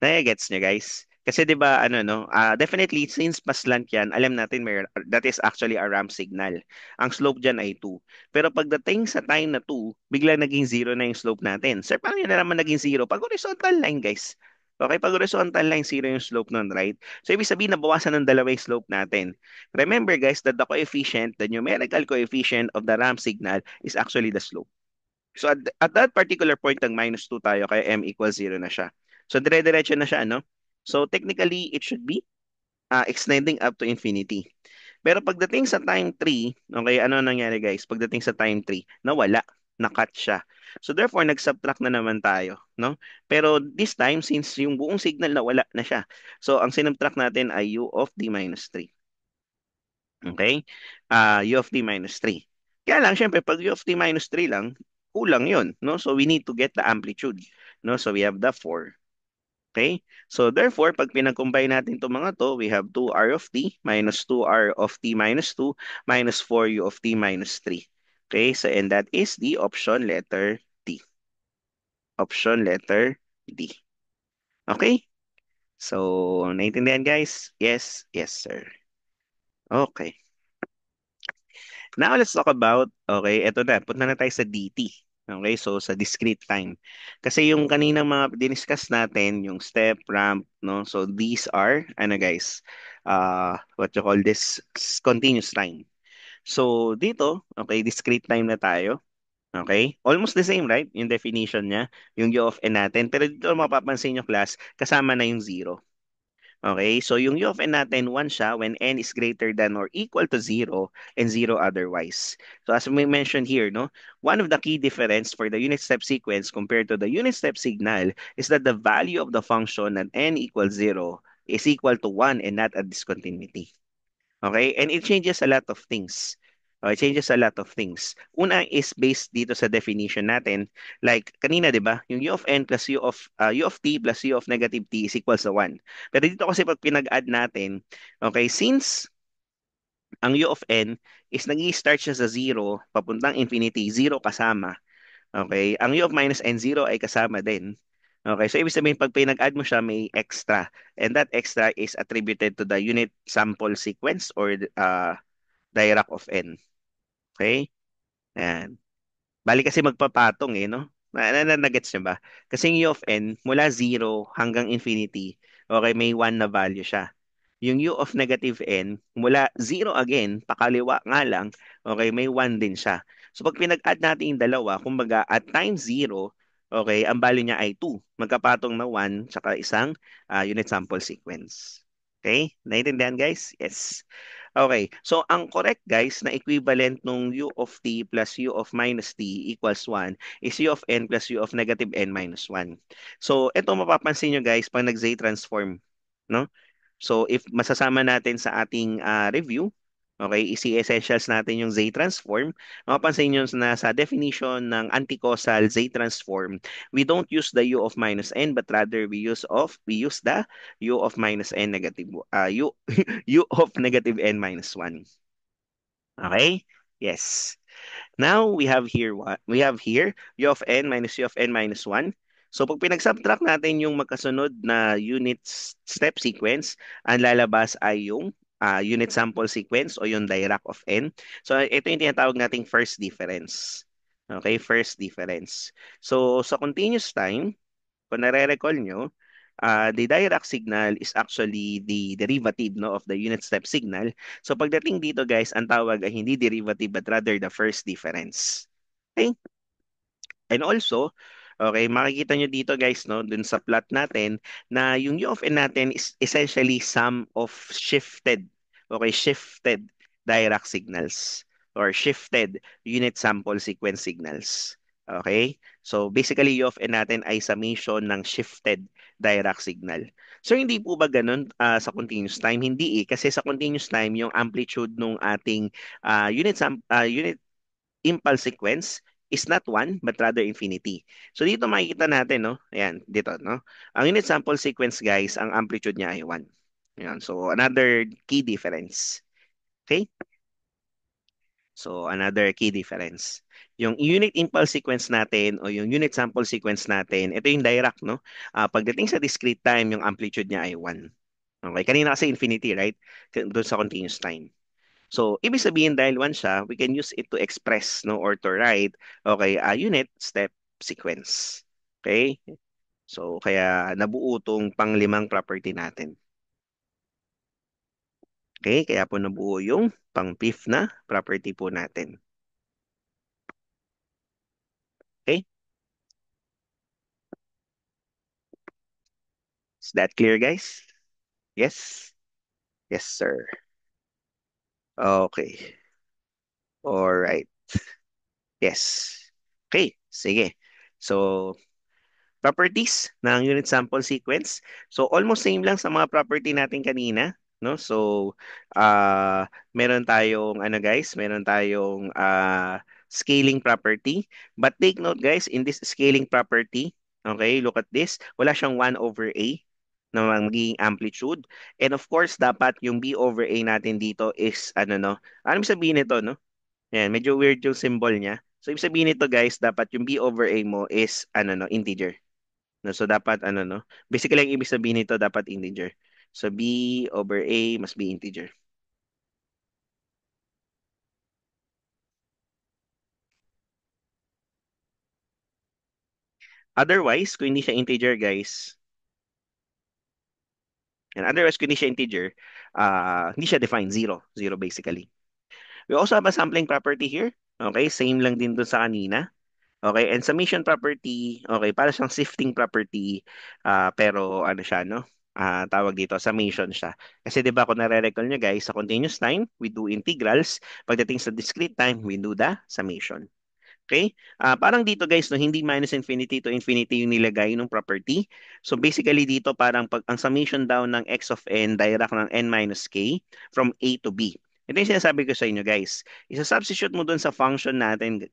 Naya-gets nyo guys? Kasi 'di ba ano no, definitely since paslant 'yan, alam natin that is actually a ramp signal. Ang slope diyan ay 2. Pero pagdating sa time na 2, bigla naging 0 na yung slope natin. Sir, paano yun na naman naging 0? Pag horizontal line, guys. Okay, pag horizontal line, 0 yung slope nun, right? So, ibig sabihin, nabawasan ng dalawa yung slope natin. Remember, guys, that the coefficient, the numerical coefficient of the ramp signal is actually the slope. So at that particular point ng minus 2 tayo, kaya m equals 0 na siya. So dire-diretso na siya, no? So technically, it should be extending up to infinity. Pero pagdating sa time 3, okay, ano nangyari guys? Pagdating sa time 3, nawala, na-cut siya. So therefore, nag-subtract na naman tayo, no? Pero this time, since yung buong signal nawala na siya, so ang sinubtract natin ay u of d minus 3. Okay? U of t minus 3. Kaya lang, syempre, pag u of t minus 3 lang, kulang yun, no? So, we need to get the amplitude, no? So, we have the 4. Okay? So, therefore, pag pinag-combine natin itong mga to, we have 2r of t minus 2r of t minus 2 minus 4u of t minus 3. Okay? So, and that is the option letter D. Option letter D. Okay? So, naintindihan guys? Yes? Yes, sir. Okay. Now let's talk about, okay, eto na, punta na tayo sa DT. Okay, so sa discrete time. Kasi yung kaninang mga diniscuss natin, yung step, ramp, no? So these are, ano guys, what you call this, continuous time. So dito, okay, discrete time na tayo. Okay? Almost the same, right? Yung definition niya, yung U of N natin. Pero dito mapapansin nyo class, kasama na yung zero. Okay, so yung U of n natin, 1 siya when n is greater than or equal to 0 and 0 otherwise. So as we mentioned here, no, one of the key difference for the unit step sequence compared to the unit step signal is that the value of the function at n equals 0 is equal to 1 and not a discontinuity. Okay? And it changes a lot of things. It changes a lot of things. Una is based dito sa definition natin. Like, kanina, di ba? Yung u of n plus u of t plus u of negative t is equals to 1. Pero dito kasi pag pinag-add natin, okay, since ang u of n is nag-i-start siya sa 0, papuntang infinity, 0 kasama. Okay? Ang u of minus n, 0 ay kasama din. Okay, so ibig sabihin pag pinag-add mo siya may extra and that extra is attributed to the unit sample sequence or Dirac of n. Okay? Ayan. Bali kasi magpapatong eh, no? Nagets niyo ba? Kasi yung U of n, mula 0 hanggang infinity, okay, may 1 na value siya. Yung U of negative n, mula 0 again, pakaliwa nga lang, okay, may 1 din siya. So pag pinag-add natin yung dalawa, kumbaga at time 0, okay, ang value niya ay 2. Magkapatong na 1 tsaka isang unit sample sequence. Okay? Naintindihan guys? Yes. Okay. So, ang correct, guys, na equivalent nung u of t plus u of minus t equals 1 is u of n plus u of negative n minus 1. So, ito mapapansin nyo, guys, pag nag-Z transform, no? So, if masasama natin sa ating review, Okay, isi-essentials natin yung Z transform. Mapapansin nyo na sa definition ng anticausal Z transform, we don't use the U of minus n, but rather we use the U of minus n negative U U of negative n minus 1. Okay? Yes. Now we have here U of n minus U of n minus 1. So pag pinag-subtract natin yung magkasunod na unit step sequence, ang lalabas ay yung unit sample sequence o yung Dirac of n. So ito yung tinatawag nating first difference. Okay, first difference. So sa continuous time, kung nare-recall nyo, the Dirac signal is actually the derivative, no, of the unit step signal. So pagdating dito guys, ang tawag ay hindi derivative but rather the first difference. Okay? And also, okay, makikita nyo dito guys, no, dun sa plot natin, na yung U of n natin is essentially sum of shifted Dirac signals or shifted unit sample sequence signals. Okay? So basically, U of n natin ay summation ng shifted Dirac signal. So hindi po ba ganun sa continuous time? Hindi eh, kasi sa continuous time, yung amplitude ng ating unit impulse sequence is not 1 but rather infinity. So dito makikita natin, no? Ayan, dito, no? Ang unit sample sequence, guys, ang amplitude niya ay 1. Ayan, so another key difference. Okay? So another key difference. Yung unit impulse sequence natin o yung unit sample sequence natin, ito yung Dirac, no? Pagdating sa discrete time, yung amplitude niya ay 1. Okay, kanina kasi infinity, right? Doon sa continuous time. So, ibig sabihin dahil one siya, we can use it to express, no, or to write, okay, a unit step sequence. Okay? So, kaya nabuo tong panglimang property natin. Okay? Kaya po nabuo yung pang-fifth na property po natin. Okay? Is that clear, guys? Yes? Yes, sir. Okay. All right. Yes. Okay. Sige. So, properties ng unit sample sequence. So almost same lang sa mga property natin kanina, no? So meron tayong ano guys, meron tayong scaling property. But take note guys, in this scaling property, okay, look at this. Wala siyang 1 over A na magiging amplitude. And of course, dapat yung B over A natin dito is ano no? Ano sabihin nito, no? Yan, medyo weird yung symbol niya. So, ibig sabihin nito guys, dapat yung B over A mo is ano no, integer. No, so dapat ano no? Basically ang ibig sabihin nito dapat integer. So B over A must be integer. Otherwise, kung hindi siya integer, guys, and otherwise kung hindi siya integer, hindi siya defined, zero. Zero basically. We also have a sampling property here. Okay, same lang din dun sa kanina. Okay, and summation property, okay, para siyang shifting property, pero ano siya, no? Tawag dito, summation siya. Kasi 'di ba kung nare-recall nyo guys, sa continuous time, we do integrals. Pagdating sa discrete time, we do the summation. Okay? Parang dito guys, no, hindi minus infinity to infinity yung nilagay ng property. So basically dito parang pag ang summation down ng x of n, Dirac ng n minus k from A to B. Ito yung sinasabi ko sa inyo guys. Isa-substitute mo dun sa function natin,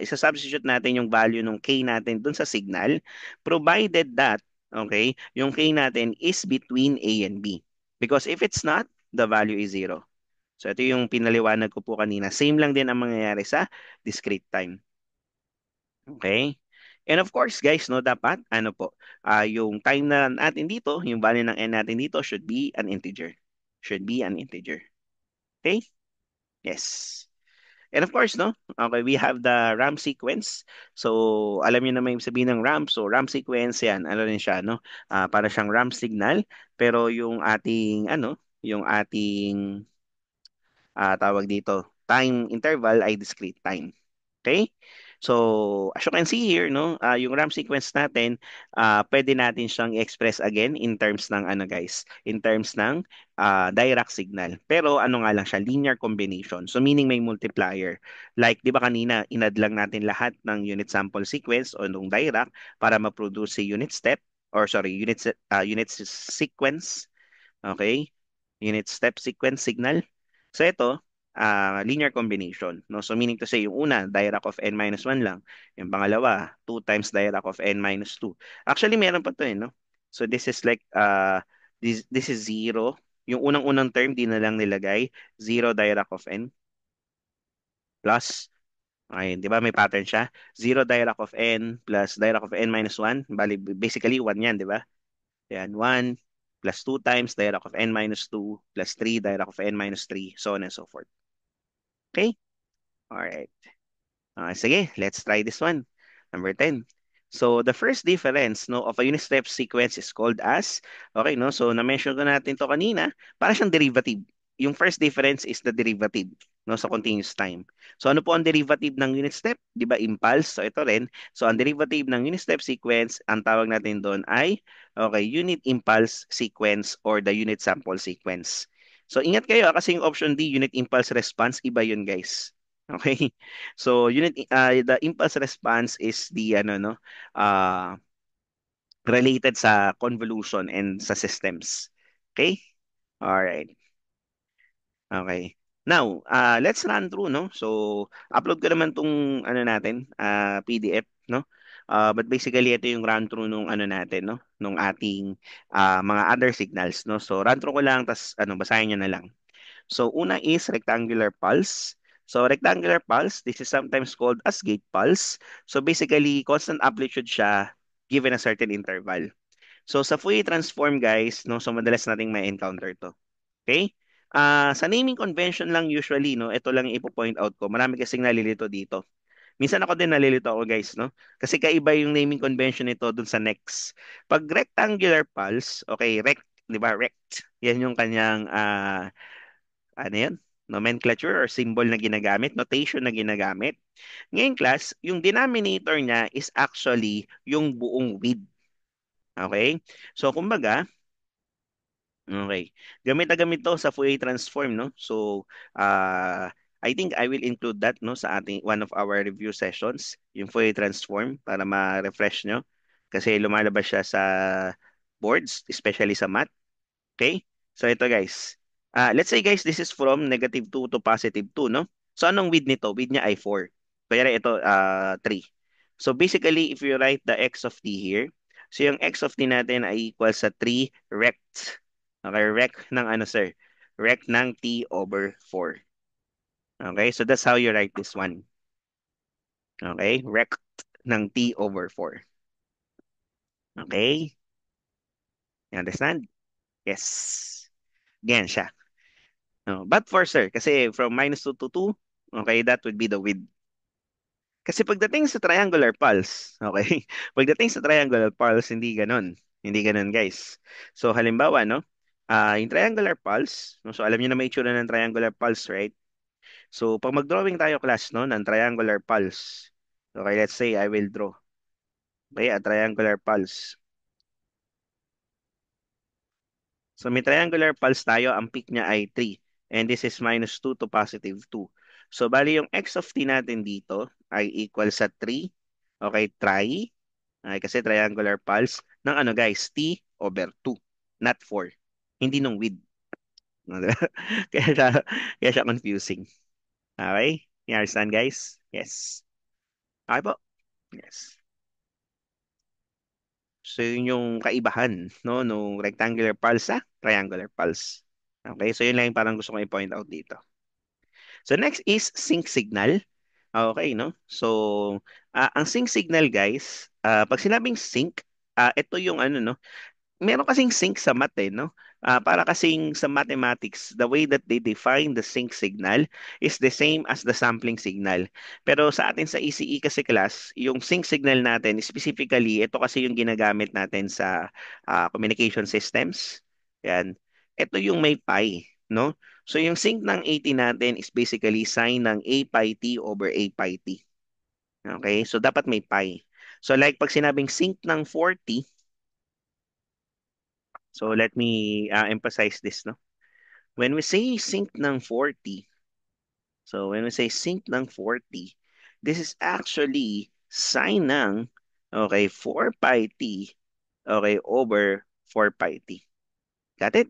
isa-substitute natin yung value ng k natin dun sa signal, provided that, okay, yung k natin is between A and B. Because if it's not, the value is zero. So ito yung pinaliwanag ko po kanina. Same lang din ang mangyayari sa discrete time. Okay? And of course, guys, no, dapat, ano po, yung time na natin dito, yung value ng n natin dito should be an integer. Should be an integer. Okay? Yes. And of course, no, okay, we have the RAM sequence. So, alam niyo na may sabihin ng RAM. So, RAM sequence, yan, ano rin siya, no? Para siyang RAM signal. Pero yung ating, ano, yung ating tawag dito, time interval ay discrete time. Okay? So, as you can see here, no, yung RAM sequence natin, pwede natin siyang i-express again in terms ng ano guys, in terms ng Dirac signal. Pero ano nga lang siya, linear combination. So, meaning may multiplier. Like, di ba kanina, inad lang natin lahat ng unit sample sequence o nung Dirac para ma-produce si unit step, or sorry, unit sequence. Okay? Unit step sequence signal. So ito, linear combination. No? So meaning to say, yung una, diac of n minus 1 lang. Yung pangalawa, 2 times diac of n minus 2. Actually, meron pa to eh, no? So this is like, this is 0. Yung unang-unang term, di na lang nilagay. 0 diac of n plus, okay, di ba may pattern siya? 0 diac of n plus diac of n minus 1. Bali, basically, 1 yan, di ba? Yan, 1 plus 2 times diac of n minus 2 plus 3 diac of n minus 3, so on and so forth. Okay? Alright. Sige, let's try this one. Number 10. So, the first difference no, of a unit step sequence is called as, okay, no? So, na-mention ko natin to kanina, para siyang derivative. Yung first difference is the derivative, no, sa continuous time. So, ano po ang derivative ng unit step? Di ba, impulse? So, ito rin. So, ang derivative ng unit step sequence, ang tawag natin doon ay, okay, unit impulse sequence or the unit sample sequence. So, ingat kayo kasi yung option D, unit impulse response, iba yun, guys. Okay? So, the impulse response is the ano no uh related sa convolution and sa systems. Okay? All right. Okay. Now, let's run through no. So, upload ko naman tong ano natin, PDF no. But basically ito yung run through nung ano natin no, nung ating mga other signals no. So, run through ko lang tas ano basahin niyo na lang. So, una is rectangular pulse. So, rectangular pulse, this is sometimes called as gate pulse. So, basically, constant amplitude siya given a certain interval. So, sa Fourier transform, guys, no, so madalas nating may encounter to. Okay? Sa naming convention lang usually, no, ito lang yung ipo-point out ko. Marami kasing nalilito dito. Minsan ako din nalilito ako, guys, no? Kasi kaiba yung naming convention nito dun sa next. Pag rectangular pulse, okay, rect, di ba? Rect. Yan yung kanyang ano yan? Nomenclature or symbol na ginagamit, notation na ginagamit. Ngayon class, yung denominator niya is actually yung buong width. Okay? So, kumbaga, okay, gamit na gamit to sa Fourier transform, no? So, I think I will include that, no, sa ating one of our review sessions, yung Fourier transform para ma-refresh nyo. Kasi lumalabas siya sa boards, especially sa math. Okay? So ito guys. Let's say guys, this is from negative 2 to positive 2, no? So anong width nito? Width niya ay 4. Kaya ito 3. So basically, if you write the x of t here, so yung x of t natin ay equal sa 3 rect. Okay, rect ng ano sir? Rect ng t over 4. Okay, so that's how you write this one. Okay, rect ng t over 4. Okay, you understand? Yes. Ganyan siya. No, but for sir, kasi from minus 2 to 2, okay, that would be the width. Kasi pagdating sa triangular pulse, okay, pagdating sa triangular pulse, hindi ganun. Hindi ganun, guys. So, halimbawa, no, yung triangular pulse, no, so alam niyo na may itsura ng triangular pulse, right? So, pag mag-drawing tayo, class, no, ng triangular pulse, okay, let's say I will draw, okay, a triangular pulse. So may triangular pulse tayo, ang peak niya ay 3. And this is minus 2 to positive 2. So bali yung x of t natin dito ay equal sa 3. Okay, try. Ay, kasi triangular pulse ng ano guys, t over 2, not 4. Hindi nung width. No, diba? Kaya siya confusing. Okay? You understand guys? Yes. Okay po? Yes. So yun yung kaibahan no nung rectangular pulse sa triangular pulse. Okay, so yun lang yung parang gusto ko i-point out dito. So next is sync signal. Okay, no? So ang sync signal guys, pag sinabing sync, ito yung ano no, meron kasing sync sa math eh, no? Para kasing sa mathematics, the way that they define the sync signal is the same as the sampling signal. Pero sa atin sa ECE kasi class, yung sync signal natin, specifically, ito kasi yung ginagamit natin sa communication systems. Yan. Ito yung may pi, no? So yung sync ng 80 natin is basically sine ng A pi t over A pi t. Okay? So dapat may pi. So like pag sinabing sync ng 40, so let me emphasize this, no? When we say sync ng 40, so when we say sync ng 40, this is actually sine ng, okay, 4 pi t, okay, over 4 pi t. Got it?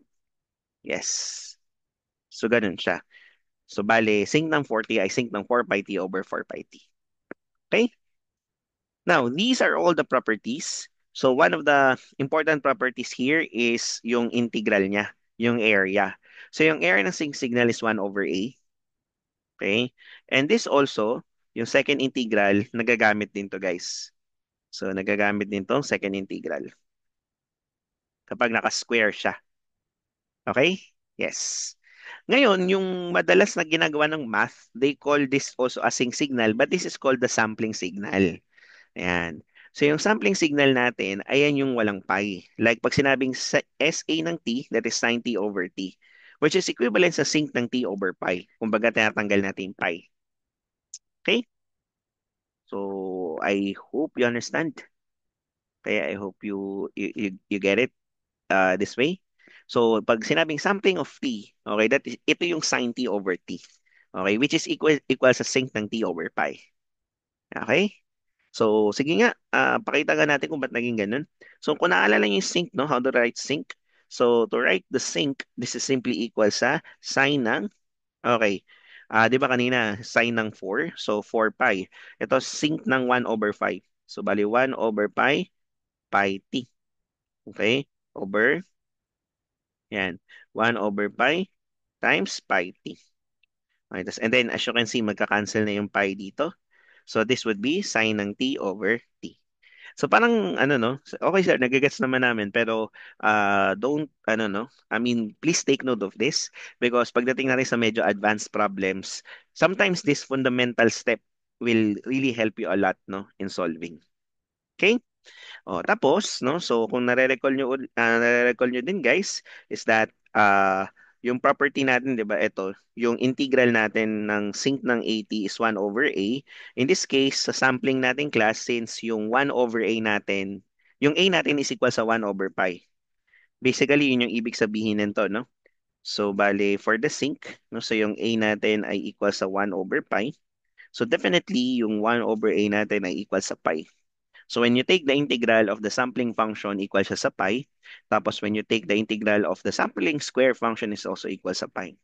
Yes. So ganun siya. So, bale, sync ng 4t ay sync ng 4 pi t over 4 pi t. Okay? Now, these are all the properties. So, one of the important properties here is yung integral niya, yung area. So, yung area ng sync signal is 1 over A. Okay? And this also, yung second integral, nagagamit din to guys. So, nagagamit din to second integral kapag naka-square siya. Okay? Yes. Ngayon, yung madalas na ginagawa ng math, they call this also a sync signal, but this is called the sampling signal. Ayan. So, yung sampling signal natin, ayan yung walang pi. Like, pag sinabing SA ng t, that is sin t over t, which is equivalent sa sync ng t over pi. Kumbaga, tinatanggal natin yung pi. Okay? So, I hope you understand. Kaya I hope you get it this way. So, pag sinabing sampling of t, okay, ito yung sin t over t. Okay, which is equal sa sync ng t over pi. Okay? So, sige nga, pakita nga natin kung ba't naging ganun. So, kung naalala niyo yung sync, no? How to write sync? So, to write the sync, this is simply equal sa sin ng, okay, di ba kanina, sin ng 4? So, 4 pi. Ito, sync ng 1 over 5. So, bali 1 over pi, pi t. Okay? Over, yan, 1 over pi times pi t. Okay, and then, as you can see, magka-cancel na yung pi dito. So, this would be sin ng t over t. So parang ano no, okay sir, nagigets naman namin pero don't ano no, I mean please take note of this because pagdating natin sa medyo advanced problems, sometimes this fundamental step will really help you a lot no in solving. Okay? Oh, tapos no, so kung nare-recall nyo din guys is that yung property natin, 'di ba? Ito, yung integral natin ng sync ng AT is 1 over A. In this case, sa sampling natin class since yung 1 over A natin, yung A natin is equal sa 1 over pi. Basically, yun yung ibig sabihin nito, no? So, bale, for the sync, no, so yung A natin ay equal sa 1 over pi. So, definitely, yung 1 over A natin ay equal sa pi. So when you take the integral of the sampling function equal siya sa pi, tapos when you take the integral of the sampling square function is also equal sa pi.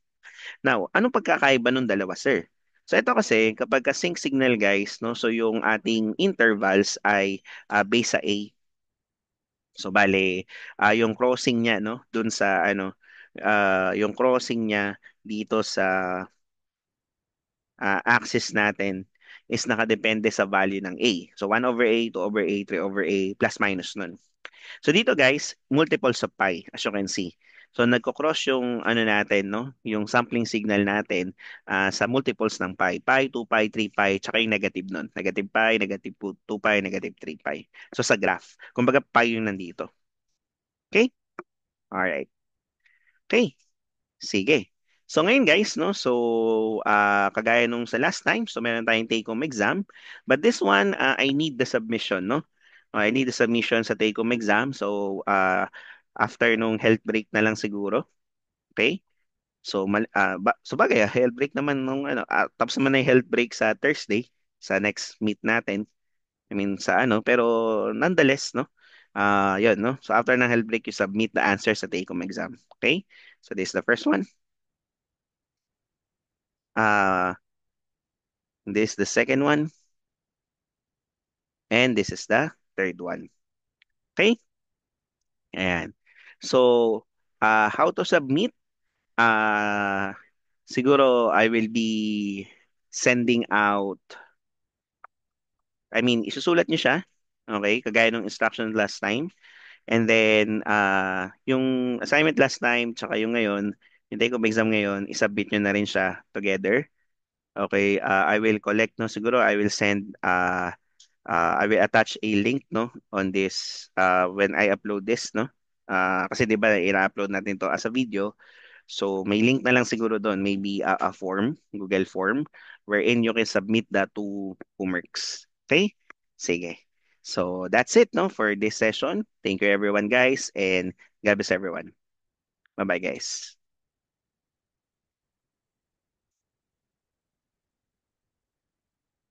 Now, anong pagkakaiba ng dalawa, sir? So ito kasi, kapag ka-sync signal guys, no, so yung ating intervals ay base sa A. So bale, yung crossing niya, no, dun sa ano, yung crossing niya dito sa axis natin is nakadepende sa value ng A. So 1 over A, 2 over A, 3 over A, plus minus nun. So dito guys, multiples of pi as you can see. So nagko-cross yung ano natin, no? Yung sampling signal natin sa multiples ng pi. Pi, 2 pi, 3 pi, tsaka yung negative nun. Negative pi, negative 2 pi, negative 3 pi. So sa graph. Kumbaga pi yung nandito. Okay? Alright. Okay. Sige. So ngayon guys, no? So kagaya nung sa last time, so meron tayong take-home exam. But this one, I need the submission, no? I need the submission sa take-home exam. So after nung health break na lang siguro. Okay? So so bagay, health break naman nung ano, tapos naman na yung health break sa Thursday sa next meet natin. I mean sa ano, pero nonetheless, no? Yun, no? So after ng health break, you submit the answers sa take-home exam. Okay? So this is the first one. Uh, this is the second one. And this is the third one. Okay? Ayan. So, how to submit? Uh, siguro I will be sending out, I mean, isusulat nyo siya. Okay? Kagaya ng instruction last time. And then, yung assignment last time, tsaka yung ngayon, yung take-home exam ngayon, isubmit nyo na rin siya together. Okay? I will collect, no? Siguro I will send, I will attach a link no on this when I upload this no. Kasi 'di ba ina-upload natin to as a video. So may link na lang siguro doon, maybe a form, Google form wherein you can submit the two homeworks. Okay? Sige. So that's it no for this session. Thank you everyone guys and God bless everyone. Bye-bye guys.